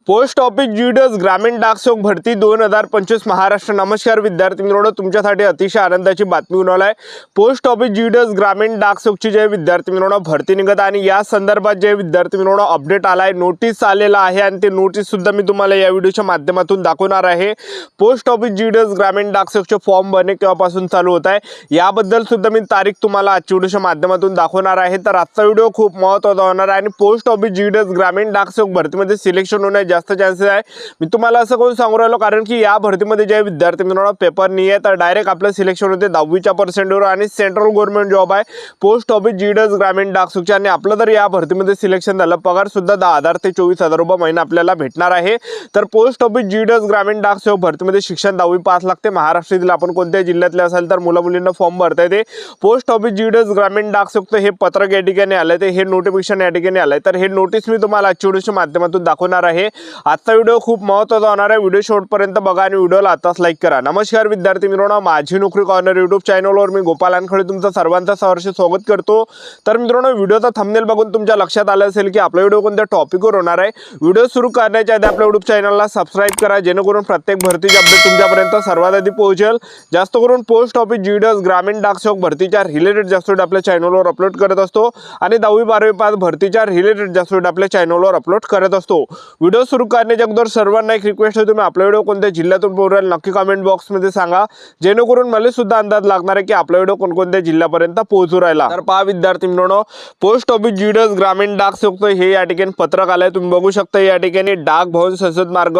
Post office GDS ग्रामीण डाकसेवक भरती 2025 महाराष्ट्र। नमस्कार विद्यार्थी मित्रांनो, तुमच्यासाठी अतिशय आनंदाची बातमी घेऊन आलाय। पोस्ट ऑफिस जीडीएस ग्रामीण डाकसेवकची जे विद्यार्थी मित्रांनो भरती निघत आणि या संदर्भात जे विद्यार्थी मित्रांनो अपडेट आलाय, नोटीस आलेला आहे आणि ते नोटीस सुद्धा मी तुम्हाला या व्हिडिओच्या माध्यमातून दाखवणार आहे। पोस्ट ऑफिस जीडीएस ग्रामीण डाकसेवकचे फॉर्म भरणे केव्हापासून चालू होत आहे याबद्दल सुद्धा मी तारीख तुम्हाला आजच्या व्हिडिओच्या माध्यमातून दाखवणार आहे। तर आजचा व्हिडिओ खूप महत्त्वाचा होणार आहे आणि पोस्ट ऑफिस जीडीएस ग्रामीण डाकसेवक भरतीमध्ये सिलेक्शन होण्याचे जास्त चान्सेस आहे। मी तुम्हाला असं कोण सांगू राहिलो कारण की या भरतीमध्ये जे विद्यार्थी मित्रांनो पेपर नाही आहे तर डायरेक्ट आपलं सिलेक्शन होते 10वीच्या पर्सेंटवर आणि सेंट्रल गव्हर्नमेंट जॉब आहे पोस्ट ऑफिस जीडीएस ग्रामीण डाकसेवकचे आणि आपलं जर या भरतीमध्ये सिलेक्शन झालं पगार सुद्धा 10,000 ते 24,000 रुपये महिना आपल्याला भेटणार आहे। तर पोस्ट ऑफिस जीडीएस ग्रामीण डाकसेवक भरतीमध्ये शिक्षण 10वी पास लागते। महाराष्ट्रातील आपण कोणत्याही जिल्ह्यातले असाल तर मुला मुलींना फॉर्म भरता येते। पोस्ट ऑफिस जीडीएस ग्रामीण डाकसेवक हे पत्रक या ठिकाणी आलंय, ते हे नोटिफिकेशन या ठिकाणी आलंय। तर हे नोटीस मी तुम्हाला आजच्या व्हिडिओच्या माध्यमातून दाखवणार आहे। आजचा व्हिडिओ खूप महत्त्वाचा होणार आहे, व्हिडिओ शेवटपर्यंत बघा आणि व्हिडिओला आताच लाईक करा। नमस्कार विद्यार्थी मित्रांनो, माझी नोकरी कॉर्नर यूट्यूब चॅनलवर मी गोपाल अनखळे तुमचं सर्वांचं सहर्ष स्वागत करतो। तर मित्रांनो, व्हिडिओचा थंबनेल बघून तुमच्या लक्षात आलं असेल की आपला व्हिडिओ कोणत्या टॉपिकवर होणार आहे। व्हिडिओ सुरू करण्याच्या आधी आपल्या यूट्यूब चॅनलला सबस्क्राइब करा जेणेकरून प्रत्येक भरतीचे अपडेट तुमच्यापर्यंत सर्वात आधी पोहोचेल। जास्त करून पोस्ट ऑफिस जीडीएस ग्रामीण डाकसेवक भरतीच्या रिलेटेड जास्त व्हिडिओ आपल्या चॅनलवर अपलोड करत असतो आणि 10वी 12वी पास भरतीच्या रिलेटेड जास्त व्हिडिओ आपल्या चॅनलवर अपलोड करत असतो। व्हिडिओ सुरू करण्याच्या अगोदर सर्वांना एक रिक्वेस्ट आहे, तुम्ही आपला व्हिडिओ कोणत्या जिल्ह्यातून पाहू राहिले नक्की कमेंट बॉक्समध्ये सांगा जेणेकरून मला सुद्धा अंदाज लागणार आहे की आपला व्हिडिओ कोणकोणत्या जिल्ह्यापर्यंत पोहोचू राहिला। तर पहा विद्यार्थी मित्रांनो, पोस्ट ऑफिस जीडीएस ग्रामीण डाकसेवक हे या ठिकाणी पत्रक आलंय, तुम्ही बघू शकता। या ठिकाणी डाक भवन संसद मार्ग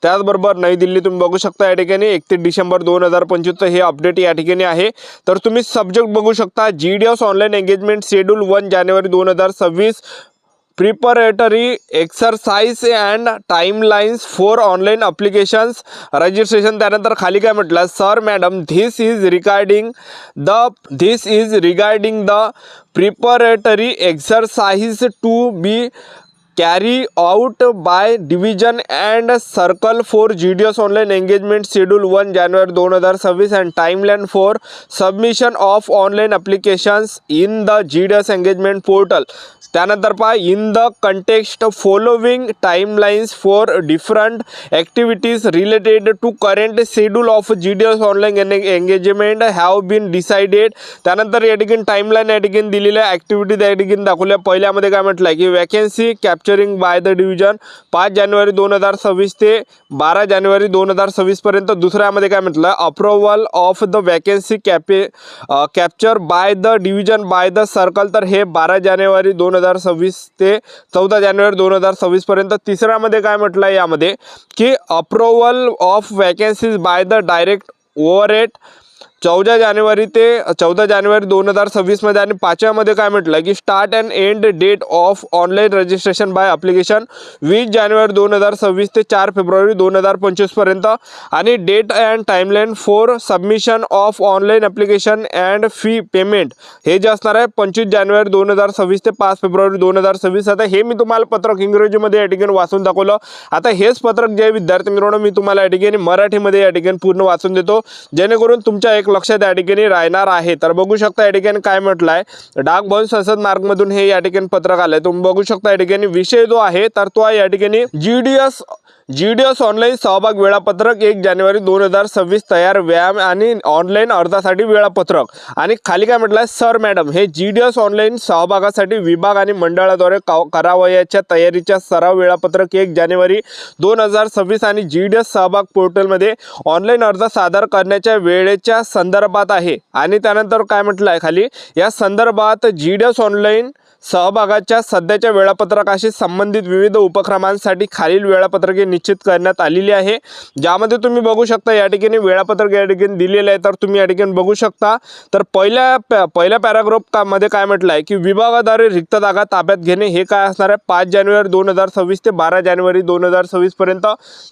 त्याचबरोबर नवी दिल्ली तुम्ही बघू शकता। या ठिकाणी 31 डिसेंबर 2025 हे अपडेट या ठिकाणी आहे। तर तुम्ही सब्जेक्ट बघू शकता, GDS online engagement schedule 1 January 2026 preparatory exercise and timelines for online applications registration। त्यानंतर खाली काय म्हटलं, sir madam this is regarding the preparatory exercise to be carry out by division and circle for GDS online engagement schedule 1 January 2026 and timeline for submission of online applications in the GDS engagement portal। त्यानंतर पहा, in the context following timelines for different activities related to current schedule of GDS online engagement have been decided. त्यानंतर या ठिकाणी timeline या ठिकाणी दिलेल्या activities या ठिकाणी दाखवल्या। पहिल्यामध्ये काय म्हटलं आहे की vacancy capturing by the division 5 जानेवारी 2026 ते 12 जानेवारी 2026 पर्यंत। दुसऱ्यामध्ये काय म्हटलं, approval of the vacancy capture by the division by the circle, तर हे 12 जानेवारी 2026 ते 14 जानेवारी 2026 पर्यंत। तिसऱ्यामध्ये काय म्हटलं आहे यामध्ये की approval of vacancies by the direct overhead 14 जानेवारी ते 14 जानेवारी 2026 मध्ये। आणि पाचव्यामध्ये काय म्हटलं की start and end date of online registration by application 20 जानेवारी 2026 ते 4 फेब्रुवारी 2025 पर्यंत। आणि date and timeline for submission of online application and fee payment हे जे असणार आहे 25 जानेवारी 2026 ते 5 फेब्रुवारी 2026। आता हे मी तुम्हाला पत्रक इंग्रजीमध्ये या ठिकाणी वाचून दाखवलं। आता हेच पत्रक जे विद्यार्थी मित्रांनो मी तुम्हाला या ठिकाणी मराठीमध्ये या ठिकाणी पूर्ण वाचून देतो जेणेकरून तुमच्या एक लक्षात या ठिकाणी राहणार आहे। तर बघू शकता या ठिकाणी काय म्हटलं आहे, डाक भवन संसद मार्ग मधून हे या ठिकाणी पत्रक आलंय, तुम्ही बघू शकता। या ठिकाणी विषय जो आहे तर तो या ठिकाणी जीडीएस ऑनलाईन सहभाग वेळापत्रक 1 जानेवारी 2026 तयार व्यायाम आणि ऑनलाईन अर्जासाठी वेळापत्रक। आणि खाली काय म्हटलं आहे, सर मॅडम हे जीडीएस ऑनलाईन सहभागासाठी विभाग आणि मंडळाद्वारे करावयाच्या तयारीच्या सराव वेळापत्रक 1 जानेवारी 2026 आणि जीडीएस सहभाग पोर्टलमध्ये ऑनलाईन अर्ज सादर करण्याच्या वेळेच्या संदर्भात आहे। आणि त्यानंतर काय म्हटलं आहे खाली, या संदर्भात जीडीएस ऑनलाईन सहभागाच्या सध्याच्या वेळापत्रकाशी संबंधित विविध उपक्रमांसाठी खालील वेळापत्रके निश्चित करण्यात आलेली आहे, ज्यामध्ये तुम्ही बघू शकता या ठिकाणी वेळापत्रक या ठिकाणी दिलेले आहे। तर तुम्ही या ठिकाणी बघू शकता। तर पहिल्या पॅराग्राफ मध्ये काय म्हटलं आहे की विभागाद्वारे रिक्त जागा ताब्यात घेणे हे काय असणार आहे 5 जानेवारी 2026 ते 12 जानेवारी 2026 पर्यंत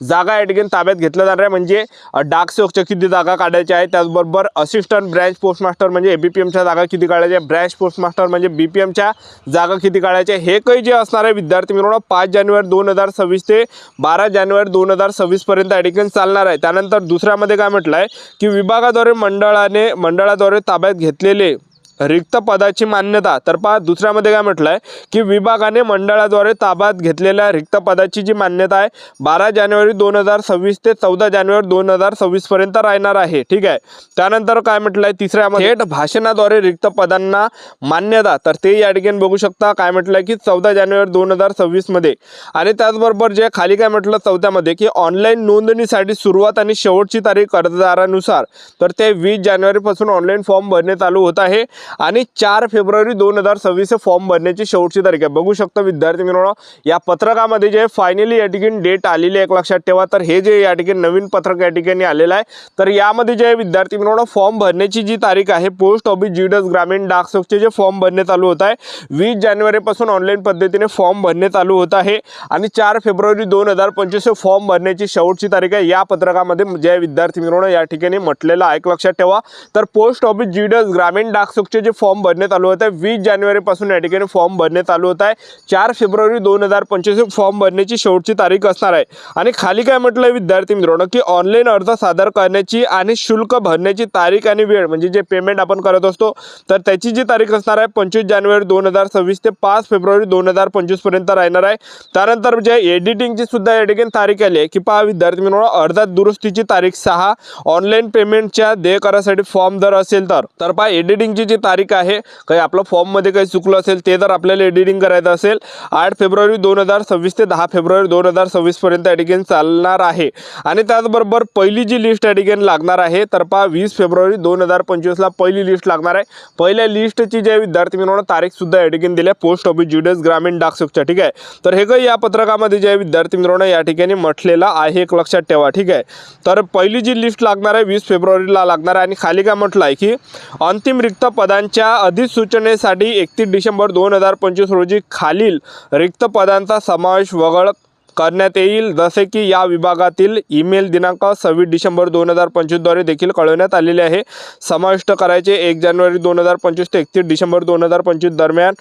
जागा या ठिकाणी ताब्यात घेतल्या जाणार आहे। म्हणजे डाकसेवकच्या किती जागा काढायच्या आहेत, त्याचबरोबर असिस्टंट ब्रँच पोस्टमास्टर म्हणजे एबीपीएमच्या जागा किती काढायच्या, ब्रँच पोस्टमास्टर म्हणजे बीपीएमच्या जागा किती काढायचे हे काही जे असणार आहे विद्यार्थी मित्रांनो 5 जानेवारी 2026 ते 12 जानेवारी 2026 पर्यंत या ठिकाणी चालणार आहे। त्यानंतर दुसऱ्यामध्ये काय म्हटलं आहे की विभागाद्वारे मंडळाद्वारे ताब्यात घेतलेले रिक्त पदाची मान्यता, तर पहा दुसऱ्यामध्ये काय म्हटलं आहे की विभागाने मंडळाद्वारे ताब्यात घेतलेल्या रिक्त पदाची जी मान्यता आहे 12 जानेवारी 2026 ते 14 जानेवारी 2026 पर्यंत राहणार आहे. ठीक आहे. त्यानंतर काय म्हटलं आहे तिसऱ्यामध्ये थेट भाषणाद्वारे रिक्त पदांना मान्यता, तर ते या ठिकाणी बघू शकता काय म्हटलं आहे की 14 जानेवारी 2026 मध्ये. आणि त्याचबरोबर जे खाली काय म्हटलं चौथ्यामध्ये की ऑनलाईन नोंदणीसाठी सुरुवात आणि शेवटची तारीख अर्जदारानुसार, तर ते 20 जानेवारी पासून ऑनलाईन फॉर्म भरणे चालू होत आहे आणि 4 फेब्रुवारी 2026 फॉर्म भरण्याची शेवटची तारीख आहे. बघू शकता विद्यार्थी मित्रांनो या पत्रकामध्ये जे फायनली या ठिकाणी डेट आलेली आहे, एक लक्षात ठेवा. तर हे जे या ठिकाणी नवीन पत्रक या ठिकाणी आलेलं आहे, तर यामध्ये जे विद्यार्थी मित्रांनो फॉर्म भरण्याची जी तारीख आहे पोस्ट ऑफिस जीडीएस ग्रामीण डाकसेवकचे जे फॉर्म भरणे चालू होत आहे 20 जानेवारी पासून ऑनलाईन पद्धतीने फॉर्म भरणे चालू होत आहे आणि 4 फेब्रुवारी 2025 फॉर्म भरण्याची शेवटची तारीख आहे. या पत्रकामध्ये जे विद्यार्थी मित्रांनो या ठिकाणी म्हटलेलं आहे, एक लक्षात ठेवा. तर पोस्ट ऑफिस जीडीएस ग्रामीण डाकसेवकचे जे फॉर्म भरणे चालू होत आहे 20 जानेवारी पासून या ठिकाणी फॉर्म भरणे चालू होत आहे. 4 फेब्रुवारी 2025 फॉर्म भरण्याची शेवटची तारीख असणार आहे. आणि खाली काय म्हटलंय विद्यार्थी मित्रांनो की ऑनलाईन अर्ज सादर करण्याची आणि शुल्क भरण्याची तारीख आणि वेळ, म्हणजे जे पेमेंट आपण करत असतो तर त्याची जी तारीख असणार आहे 25 जानेवारी 2026 ते 5 फेब्रुवारी 2025 पर्यंत राहणार आहे. त्यानंतर जे एडिटिंगची सुद्धा या ठिकाणी तारीख आली आहे की पहा विद्यार्थी मित्रांनो अर्जात दुरुस्तीची तारीख 6, ऑनलाईन पेमेंटच्या देयकारासाठी फॉर्म जर असेल तर पहा एडिटिंगची जी तारीख आहे काही आपलं फॉर्ममध्ये काही चुकलं असेल ते जर आपल्याला एडिटिंग करायचं असेल 8 फेब्रुवारी 2026 ते 10 फेब्रुवारी 2026 पर्यंत या ठिकाणी चालणार आहे. आणि त्याचबरोबर पहिली जी लिस्ट या ठिकाणी लागणार आहे तर पहा 20 फेब्रुवारी 2025 ला पहिली लिस्ट लागणार आहे. पहिल्या लिस्टची जे विद्यार्थी मित्रांनो तारीख सुद्धा या ठिकाणी दिली आहे पोस्ट ऑफिस जीडीएस ग्रामीण डाकसेवकच्या. ठीक आहे. तर हे काही या पत्रकामध्ये जे विद्यार्थी मित्रांनो या ठिकाणी म्हटलेलं आहे, एक लक्षात ठेवा. ठीक आहे. तर पहिली जी लिस्ट लागणार आहे 20 फेब्रुवारीला लागणार आहे. आणि खाली काय म्हटलं आहे की अंतिम रिक्त पदांच्या अधिसूचनेसाठी 31 डिसेंबर 2025 रोजी खालील रिक्त पदांचा समावेश वगळ करण्यात येईल, जसे की या विभागातील ईमेल दिनांक 26 डिसेंबर 2025 द्वारे देखील कळवण्यात आलेले आहे. समाविष्ट करायचे 1 जानेवारी 2025 ते 31 डिसेंबर 2025 दरम्यान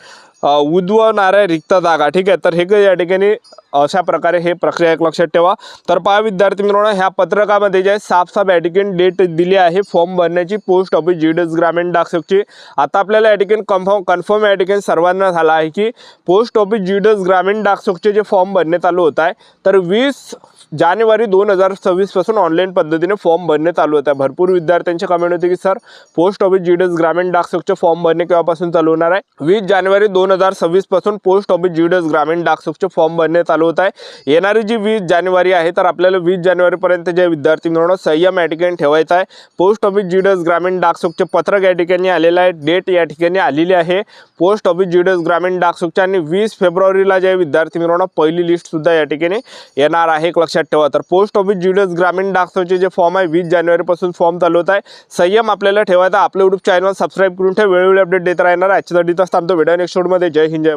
उद्भवणाऱ्या रिक्त जागा. ठीक आहे. तर हे या ठिकाणी अशा प्रकारे हे प्रक्रिया एक लक्षात ठेवा. तर पहा विद्यार्थी मित्रांनो ह्या पत्रकामध्ये जे साफ या ठिकाणी डेट दिली आहे फॉर्म भरण्याची पोस्ट ऑफिस जीडीएस ग्रामीण डाकसेवकची. आता आपल्याला या ठिकाणी कन्फर्म या ठिकाणी सर्वांना झाला आहे की पोस्ट ऑफिस जीडीएस ग्रामीण डाकसेवकचे जे फॉर्म भरणे चालू होत आहे तर 20 जानेवारी 2026 पासून ऑनलाईन पद्धतीने फॉर्म भरणे चालू होत आहे. भरपूर विद्यार्थ्यांचे कमेंट होते की सर पोस्ट ऑफिस जीडीएस ग्रामीण डाकसेवकचे फॉर्म भरणे केव्हापासून चालू होणार आहे. 20 जानेवारी 2026 पासून पोस्ट ऑफिस जीडीएस ग्रामीण डाकसेवकचे फॉर्म भरणे चालू होत आहे. येणारी जी 20 जानेवारी आहे तर आपल्याला 20 जानेवारीपर्यंत जे विद्यार्थी मित्रांनो संयम या ठिकाणी ठेवायचा आहे. पोस्ट ऑफिस जीडीएस ग्रामीण डाकसेवकचे पत्रक या ठिकाणी आलेलं आहे, डेट या ठिकाणी आलेली आहे पोस्ट ऑफिस जीडीएस ग्रामीण डाकसेवकच्या. आणि 20 फेब्रुवारीला जे विद्यार्थी मित्रांनो पहिली लिस्ट सुद्धा या ठिकाणी येणार आहे, एक लक्षात ठेवा. तर पोस्ट ऑफिस जीडीएस ग्रामीण डाकसेवकचे जे फॉर्म आहे 20 जानेवारी पासून फॉर्म चालू होत आहे. संयम आपल्याला ठेवायचा. आपलं यूट्यूब चॅनल सबस्क्राईब करून ठेवा, वेळोवेळी अपडेट देत राहणार. आजच्यासाठी थांबतो. व्हिडिओ नेक्स्ट मध्ये. जय हिंद जय